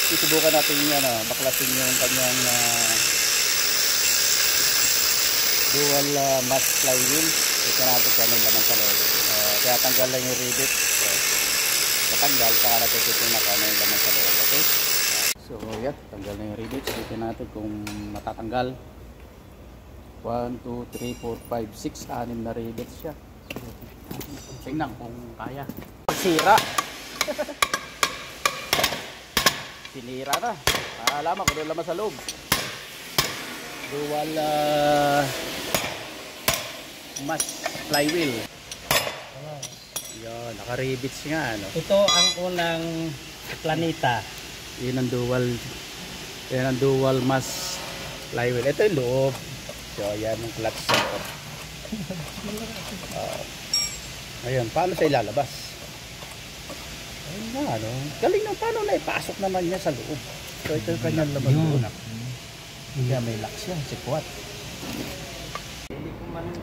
Isubukan natin yung baklasin yung kanyang dual mass flywheel. Ito natin kung ano yung laman sa loob. Kaya tanggal lang yung rivet. Matanggal, saka natin titignan kung ano yung laman sa loob. Okay? So yan, tanggal na yung rivet. Tignan natin kung matatanggal. 1, 2, 3, 4, 5, 6, 6 na rivet siya. So, tingnan kung kaya. Sira. Sinira na. Alaman kung ano laman sa loob. Dual mass flywheel. Yan, naka-rivets nga ano. Ito ang unang planeta. Yan ang dual mass flywheel. Ito yung loob. So yan ang clutch center. Ayun, paano siya ilalabas? Ayun na, ano. Galing na, paano na ipasok naman niya sa loob. So ito yung kanyang laman doon. Kaya may lock siya, sikwat.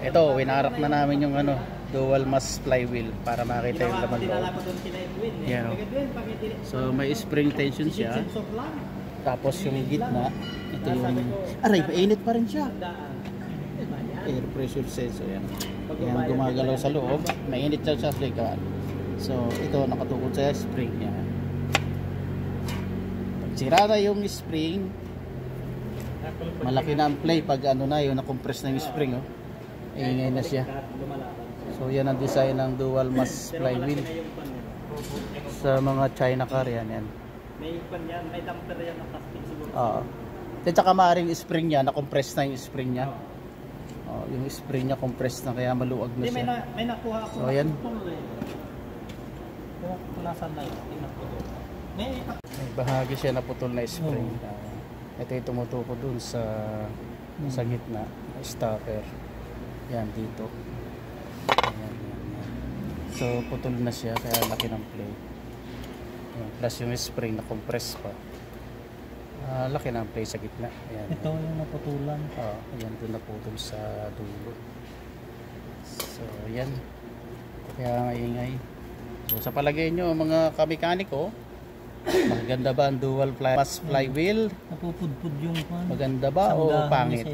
Ito, winarak na namin yung dual mass flywheel para makita yung laman loob. Yan, so may spring tension siya. Tapos yung gitna, ito yung aray, mainit pa rin siya. Air pressure sensor yan. Yan, gumagalaw sa loob. Mainit siya sa flicker. So ito nakatukod sa spring niya. Pag sira na yung spring, malaki na ang play pag yung na-compress na yung spring. Ingay na siya. So yan ang design ng dual mass flywheel sa mga China car. Yan. May damper yan na plastic siguro. At saka maaaring spring niya, na-compress na yung spring niya. Yung spring niya compressed na kaya maluwag na siya. May nakuha ako. So ayan. May bahagi siya na putol na spring. Ito yung tumutuko dun sa gitna, stopper. Yan dito. Ayan. So putol na siya kaya laki ng play. Ayan. Plus yung spring na compress pa. Laki ng play sa gitna. Ayan. Ito yung naputulan. Ayan doon naputol sa dulo. So ayan. Kaya maingay. So sa palagay nyo mga kamekaniko, maganda ba ang dual mass flywheel? Napupudpud yung maganda ba o pangit?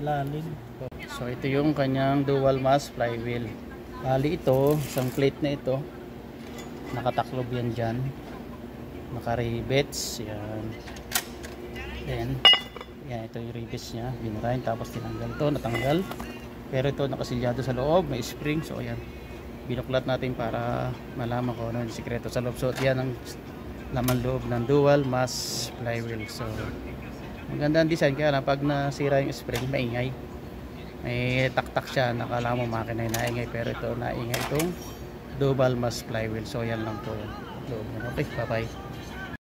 So ito yung kanyang dual mass flywheel. Bali ito, isang plate na ito. Nakataklob yan dyan. Naka-rivets. Yan. Then, yan, ito yung rivets nya. Binurahin tapos tinanggal to, natanggal. Pero ito nakasilyado sa loob, may spring. So ayan, binuklat natin para malaman ko ano yung sikreto sa loob. So yan ang laman loob ng dual mass flywheel. So maganda ang design, kaya lang pag nasira yung spring maingay, may taktak siya, nakala mo makina yung naingay, pero ito naingay itong dual mass flywheel. So yan lang po yun. Okay, bye bye.